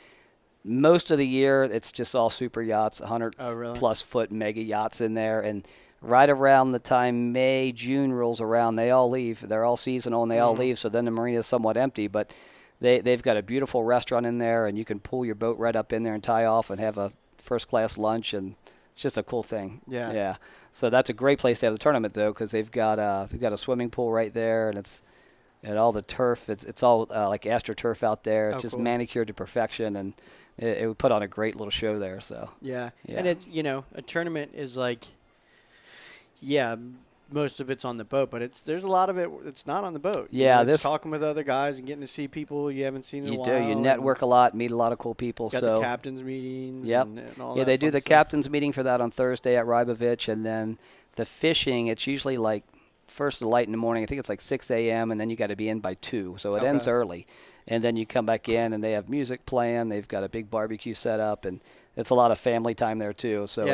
S3: most of the year it's just all super yachts, 100-plus foot mega yachts in there, and right around the time May, June rolls around, they all leave. They're all seasonal, and they all leave, so then the marina is somewhat empty. But they've got a beautiful restaurant in there, and you can pull your boat right up in there and tie off and have a first-class lunch, and it's just a cool thing. Yeah. So that's a great place to have the tournament, though, because they've got a swimming pool right there, and all the turf. It's all like AstroTurf out there. It's just manicured to perfection, and it would put on a great little show there. So
S2: yeah. And it's a tournament is like. Yeah, most of it's on the boat, but there's a lot of it. It's not on the boat.
S3: Yeah,
S2: it's talking with other guys and getting to see people you haven't seen in a while.
S3: You network a lot, meet a lot of cool people.
S2: Got the captains meetings.
S3: Yep.
S2: And all
S3: that. They do the captains meeting for that on Thursday at Rybovich, and then the fishing. It's usually like first the light in the morning. I think it's like 6 a.m. and then you got to be in by 2, so it ends early. And then you come back in, and they have music playing. They've got a big barbecue set up, and it's a lot of family time there too. So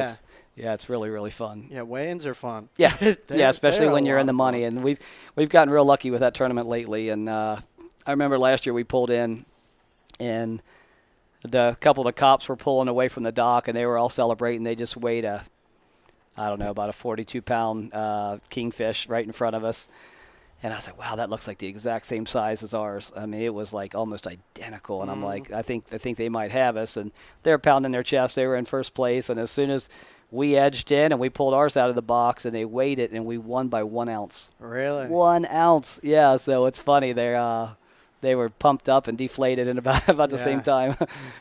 S3: it's really, really fun.
S2: Yeah, weigh-ins are fun.
S3: Yeah, especially when you're in the money. And we've gotten real lucky with that tournament lately. And I remember last year we pulled in, and the couple of the cops were pulling away from the dock, and they were all celebrating. They just weighed about a 42-pound kingfish right in front of us. And I was like, wow, that looks like the exact same size as ours. I mean, it was like almost identical. And I'm like, I think they might have us. And they're pounding their chest. They were in first place. And as soon as we edged in and we pulled ours out of the box, and they weighed it, and we won by 1 ounce.
S2: Really?
S3: 1 ounce. Yeah. So it's funny. They were pumped up and deflated in about the same time.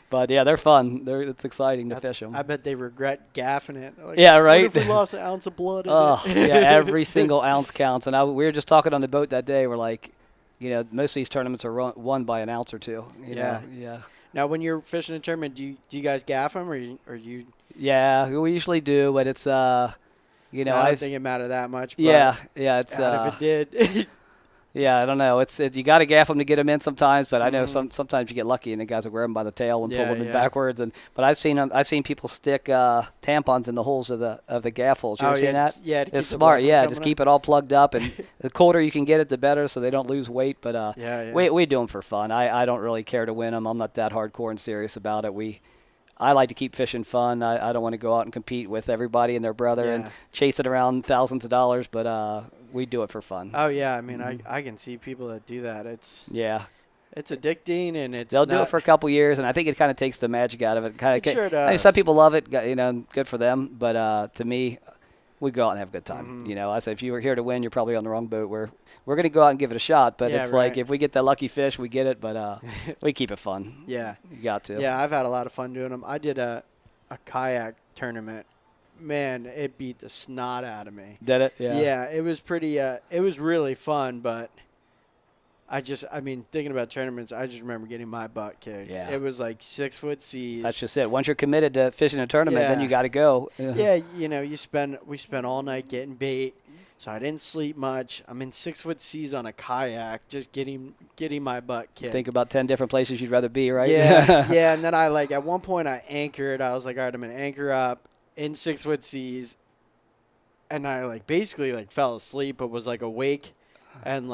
S3: But yeah, they're fun. It's exciting to fish them.
S2: I bet they regret gaffing it. Like,
S3: yeah, right.
S2: What if we lost an ounce of blood in
S3: it? Yeah, every single ounce counts. And we were just talking on the boat that day. We're like, most of these tournaments are won by an ounce or two. You know? Yeah.
S2: Now, when you're fishing a tournament, do you guys gaff them or you? Yeah,
S3: we usually do, but it's
S2: I don't think it mattered that much. But
S3: yeah. It's
S2: if it did.
S3: Yeah, I don't know. It's you got to gaff them to get them in sometimes, but I know sometimes you get lucky and the guys will grab them by the tail and pull them in backwards. But I've seen people stick tampons in the holes of the gaff holes. You ever seen that?
S2: Yeah,
S3: it's smart. Yeah, just keep it all plugged up, and the colder you can get it, the better, so they don't lose weight. But we do them for fun. I don't really care to win them. I'm not that hardcore and serious about it. I like to keep fishing fun. I don't want to go out and compete with everybody and their brother and chase it around thousands of dollars, but we do it for fun.
S2: Oh, yeah. I mean, I can see people that do that. It's addicting, and
S3: they'll do it for a couple years, and I think it kind of takes the magic out of it.
S2: It sure does.
S3: I mean, some people love it, good for them, but to me, we go out and have a good time. I said, if you were here to win, you're probably on the wrong boat. We're going to go out and give it a shot, but it's like if we get that lucky fish, we get it, but we keep it fun.
S2: Yeah.
S3: You got to.
S2: Yeah, I've had a lot of fun doing them. I did a kayak tournament. Man, it beat the snot out of me.
S3: Did it? Yeah.
S2: Yeah, it was pretty it was really fun, but I mean, thinking about tournaments, I just remember getting my butt kicked.
S3: Yeah.
S2: It was like 6 foot seas.
S3: That's just it. Once you're committed to fishing a tournament, then you got to go.
S2: Yeah, you know, we spent all night getting bait, so I didn't sleep much. I'm in 6 foot seas on a kayak, just getting my butt kicked.
S3: Think about 10 different places you'd rather be, right?
S2: Yeah, yeah. And then at one point I anchored. I was like, all right, I'm gonna anchor up in 6 foot seas, and I basically fell asleep, but was awake, and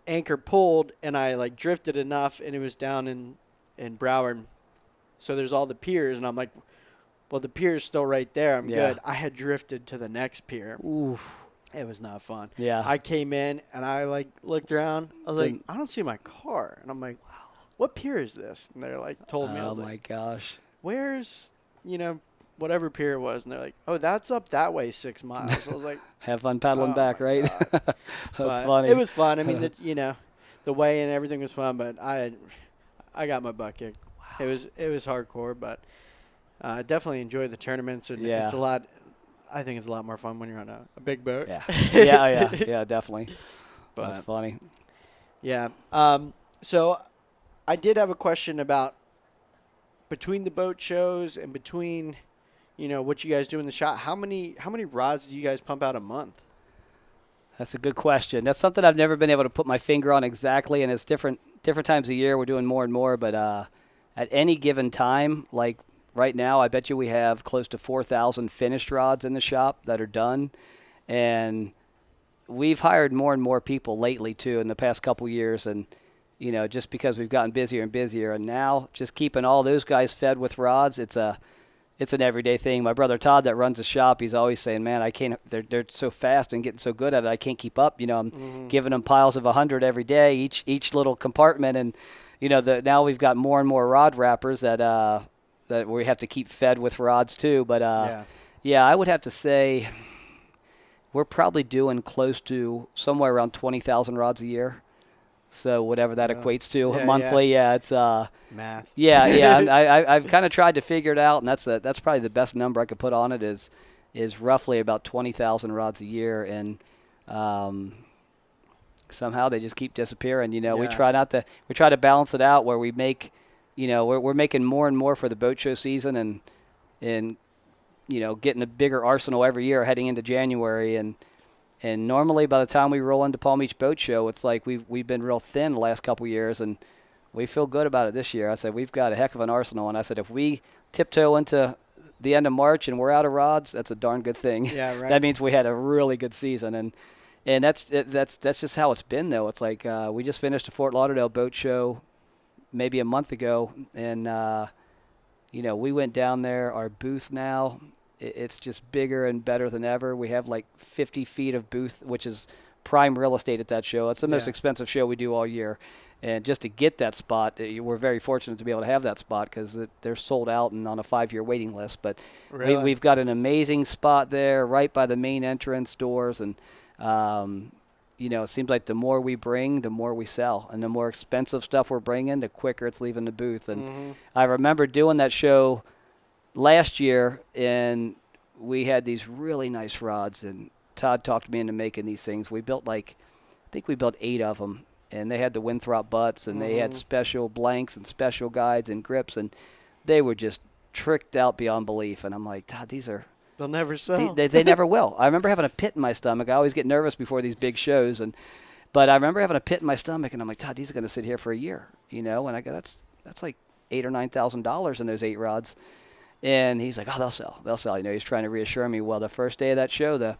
S2: anchor pulled, and I drifted enough, and it was down in Broward. So there's all the piers, and I'm like, well, the pier's still right there. I'm good. I had drifted to the next pier.
S3: Oof.
S2: It was not fun.
S3: Yeah.
S2: I came in, and I looked around. I was like, I don't see my car. And I'm like, wow, what pier is this? And they're told me. I was
S3: oh my gosh.
S2: Where's, whatever pier it was? And they're like, oh, that's up that way 6 miles. I was like,
S3: have fun paddling back, right? That's funny.
S2: It was fun. I mean, the way and everything was fun, but I got my butt kicked. Wow. It was hardcore, but I definitely enjoy the tournaments, and it's a lot. I think it's a lot more fun when you're on a big boat.
S3: Yeah, yeah, definitely.
S2: But,
S3: that's funny.
S2: Yeah. So I did have a question about between the boat shows and between, what you guys do in the shop. How many rods do you guys pump out a month?
S3: That's a good question. That's something I've never been able to put my finger on exactly, and it's different times a year. We're doing more and more, but at any given time, right now, I bet you we have close to 4,000 finished rods in the shop that are done, and we've hired more and more people lately too in the past couple years, and just because we've gotten busier and busier, and now just keeping all those guys fed with rods, it's an everyday thing. My brother Todd that runs the shop, he's always saying, man, I can't, they're so fast and getting so good at it, I can't keep up. I'm giving them piles of 100 every day, each little compartment, and now we've got more and more rod wrappers that we have to keep fed with rods too. But I would have to say we're probably doing close to somewhere around 20,000 rods a year. So whatever that equates to monthly, it's
S2: math.
S3: Yeah. I've kind of tried to figure it out, and that's probably the best number I could put on it is roughly about 20,000 rods a year, and somehow they just keep disappearing. We try to balance it out where we make. We're making more and more for the boat show season, and getting a bigger arsenal every year heading into January, and normally by the time we roll into Palm Beach Boat Show, it's like we've been real thin the last couple years, and we feel good about it this year. I said we've got a heck of an arsenal, and I said if we tiptoe into the end of March and we're out of rods, that's a darn good thing.
S2: Yeah, right.
S3: That means we had a really good season, and that's just how it's been though. It's like we just finished the Fort Lauderdale Boat Show maybe a month ago, and we went down there. Our booth now, it's just bigger and better than ever. We have 50 feet of booth, which is prime real estate at that show. It's the most expensive show we do all year, and just to get that spot, we're very fortunate to be able to have that spot because they're sold out and on a 5-year waiting list. But
S2: really?
S3: we've got an amazing spot there right by the main entrance doors, and it seems like the more we bring, the more we sell. And the more expensive stuff we're bringing, the quicker it's leaving the booth. And I remember doing that show last year, and we had these really nice rods. And Todd talked me into making these things. We built I think we built 8 of them. And they had the Winthrop butts, and they had special blanks and special guides and grips. And they were just tricked out beyond belief. And I'm like, Todd, these are...
S2: They'll never sell.
S3: They never will. I remember having a pit in my stomach. I always get nervous before these big shows, but I remember having a pit in my stomach, and I'm like, Todd, these are going to sit here for a year, And I go, that's like $8,000 or $9,000 in those 8 rods, and he's like, oh, they'll sell. He's trying to reassure me. Well, the first day of that show,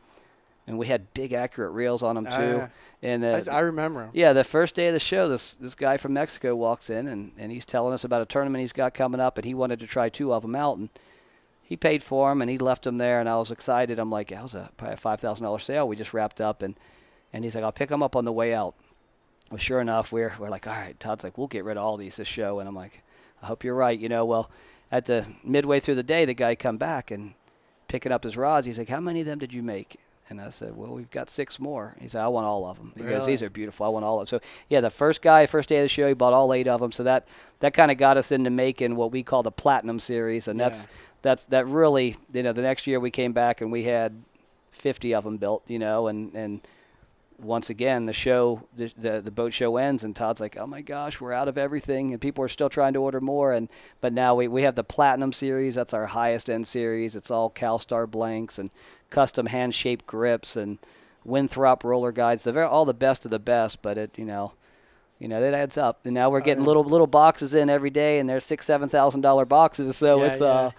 S3: and we had big accurate reels on them too. And
S2: I remember them.
S3: Yeah, the first day of the show, this guy from Mexico walks in, and he's telling us about a tournament he's got coming up, and he wanted to try 2 of them out, and he paid for them, and he left them there, and I was excited. I'm like, that was probably a $5,000 sale we just wrapped up, and he's like, I'll pick them up on the way out. Well, sure enough, we're like, all right. Todd's like, we'll get rid of all these this show, and I'm like, I hope you're right. Well, at the midway through the day, the guy come back and picking up his rods. He's like, how many of them did you make? And I said, well, we've got 6 more. He said, I want all of them. He goes, these are beautiful. I want all of them. So, yeah, the first day of the show, he bought all 8 of them. So that kind of got us into making what we call the Platinum Series, and that really, the next year we came back and we had 50 of them built, and once again, the boat show ends, and Todd's like, oh my gosh, we're out of everything, and people are still trying to order more. But now we have the Platinum series. That's our highest end series. It's all CalStar blanks and custom hand shaped grips and Winthrop roller guides. They're all the best of the best, but it it adds up. And now we're getting little boxes in every day, and they're $6,000-$7,000 boxes. So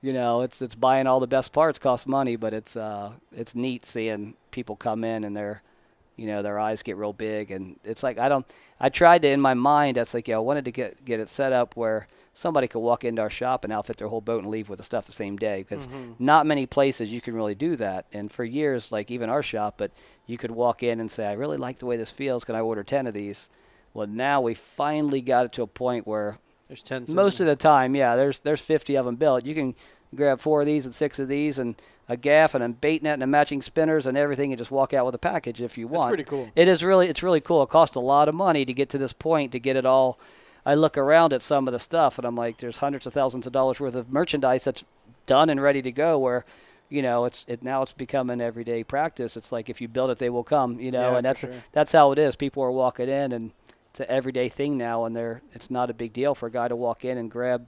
S3: it's buying all the best parts costs money, but it's neat seeing people come in and their eyes get real big. And it's like, I tried to, in my mind, that's like, I wanted to get it set up where somebody could walk into our shop and outfit their whole boat and leave with the stuff the same day, because not many places you can really do that. And for years, like even our shop, but you could walk in and say, I really like the way this feels. Can I order 10 of these? Well, now we finally got it to a point where
S2: there's 10
S3: most of the time, there's 50 of them built. You can grab 4 of these and 6 of these and a gaff and a bait net and a matching spinners and everything, and just walk out with a package if you want.
S2: That's pretty cool.
S3: It's really cool. It costs a lot of money to get to this point, to get it all. I look around at some of the stuff, and I'm like, there's hundreds of thousands of dollars worth of merchandise that's done and ready to go, where now it's becoming everyday practice. It's like, if you build it, they will come, and that's how it is. People are walking in, and it's an everyday thing now, and it's not a big deal for a guy to walk in and grab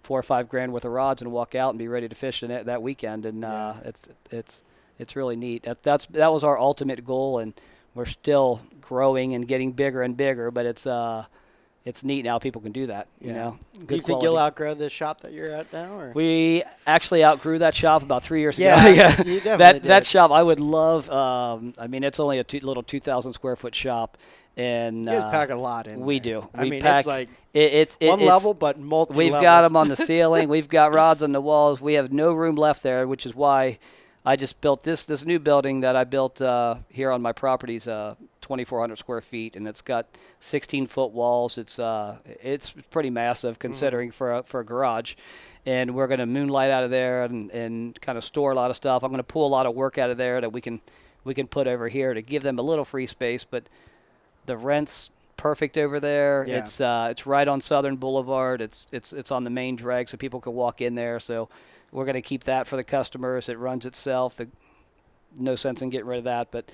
S3: $4 or $5 grand worth of rods and walk out and be ready to fish in it that weekend. And it's really neat. That was our ultimate goal, and we're still growing and getting bigger and bigger. But it's neat now. People can do that.
S2: Do you think you'll outgrow the shop that you're at now? Or?
S3: We actually outgrew that shop about 3 years ago.
S2: Yeah, you definitely did.
S3: That shop I would love. It's only a little 2,000 square foot shop. And
S2: you guys pack a lot in.
S3: We
S2: there.
S3: do.
S2: It's like it's one level, but multiple.
S3: We've got them on the ceiling. We've got rods on the walls. We have no room left there, which is why I just built this new building that I built here on my property's 2,400 square feet, and it's got 16-foot walls. It's pretty massive considering for a garage, and we're going to moonlight out of there and kind of store a lot of stuff. I'm going to pull a lot of work out of there that we can put over here to give them a little free space, but the rent's perfect over there. Yeah. It's right on Southern Boulevard. It's on the main drag, so people can walk in there. So we're going to keep that for the customers. It runs itself. No sense in getting rid of that, but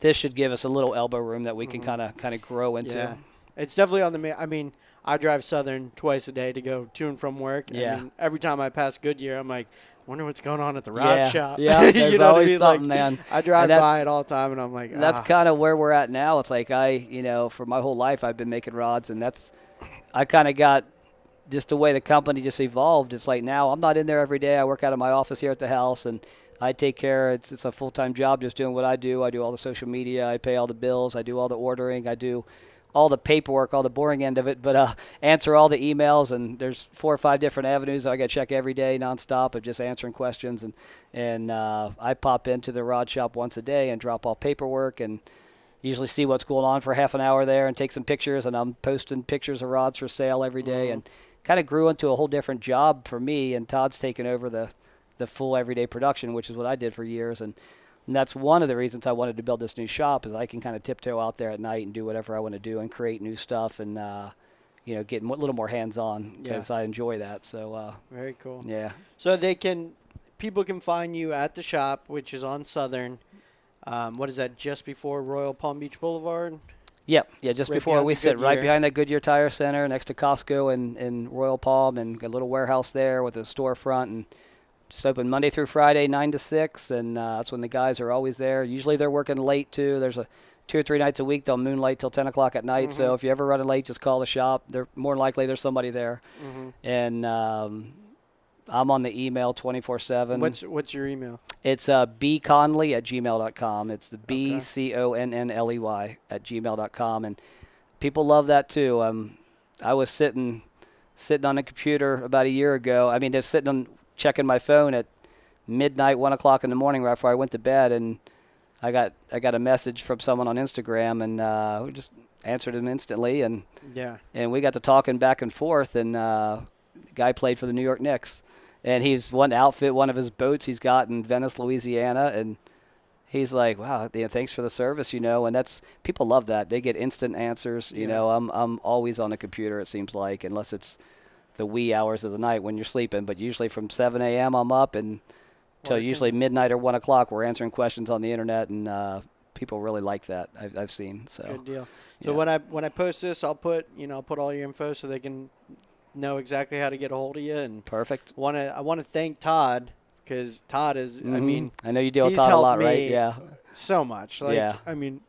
S3: this should give us a little elbow room that we can kind of grow into.
S2: Yeah. It's definitely on the main. I drive Southern twice a day to go to and from work.
S3: Yeah.
S2: Every time I pass Goodyear, I'm like, wonder what's going on at the rod shop.
S3: Yeah, there's always something, man.
S2: I drive by it all the time, and I'm like,
S3: that's kind of where we're at now. It's like for my whole life I've been making rods, and I kind of got just the way the company just evolved. It's like now I'm not in there every day. I work out of my office here at the house, and I take care. It's a full-time job just doing what I do. I do all the social media. I pay all the bills. I do all the ordering. I do all the paperwork, all the boring end of it, but answer all the emails, and there's 4 or 5 different avenues I got to check every day nonstop of just answering questions, and I pop into the rod shop once a day and drop off paperwork and usually see what's going on for half an hour there and take some pictures, and I'm posting pictures of rods for sale every day, and kind of grew into a whole different job for me, and Todd's taken over the full everyday production, which is what I did for years, and that's one of the reasons I wanted to build this new shop, is I can kind of tiptoe out there at night and do whatever I want to do and create new stuff and, get a little more hands-on because I enjoy that. So
S2: very cool.
S3: Yeah.
S2: So people can find you at the shop, which is on Southern. What is that, just before Royal Palm Beach Boulevard?
S3: Yep. Yeah, just before we sit right behind that Goodyear Tire Center next to Costco and Royal Palm, and a little warehouse there with a storefront, and just open Monday through Friday, 9 to 6, and that's when the guys are always there. Usually they're working late, too. There's 2 or 3 nights a week they'll moonlight till 10 o'clock at night, so if you're ever running late, just call the shop. They're more likely there's somebody there. And I'm on the email 24/7.
S2: What's your email?
S3: It's bconnley@gmail.com. It's the BCONNLEY @gmail.com, and people love that, too. I was sitting on the computer about a year ago. Just checking my phone at midnight, 1 o'clock in the morning right before I went to bed, and I got a message from someone on Instagram, and we just answered him instantly, and we got to talking back and forth, and the guy played for the New York Knicks, and he's one of his boats he's got in Venice, Louisiana, and he's like, wow, thanks for the service, and that's, people love that. They get instant answers. I'm always on the computer, it seems like, unless it's the wee hours of the night when you're sleeping, but usually from 7 a.m. I'm up, and till usually midnight or 1 o'clock we're answering questions on the internet, and people really like that. I've seen. So
S2: good deal. So when I post this, I'll put all your info so they can know exactly how to get a hold of you. And
S3: perfect.
S2: I want to thank Todd, because Todd is I mean,
S3: I know you deal with Todd a lot, right? Yeah.
S2: So much. Like I mean,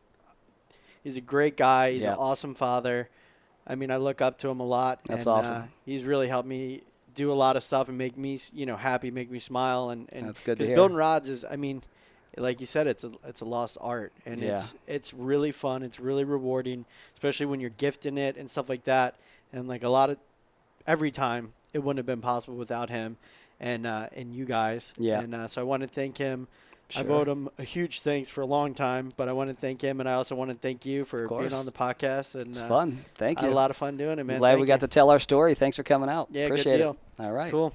S2: he's a great guy. He's an awesome father. I mean, I look up to him a lot.
S3: That's awesome.
S2: He's really helped me do a lot of stuff and make me, happy, make me smile. And
S3: that's good to hear.
S2: Building rods is, I mean, like you said, it's a lost art, and it's really fun. It's really rewarding, especially when you're gifting it and stuff like that. And like every time, it wouldn't have been possible without him and you guys.
S3: Yeah.
S2: And so I want to thank him.
S3: Sure.
S2: I've owed him a huge thanks for a long time, but I want to thank him, and I also want to thank you for being on the podcast. And
S3: it's fun. Thank you.
S2: I had a lot of fun doing it, man.
S3: I'm glad we got to tell our story. Thanks for coming out.
S2: Yeah,
S3: Appreciate
S2: good deal.
S3: It. All right.
S2: Cool.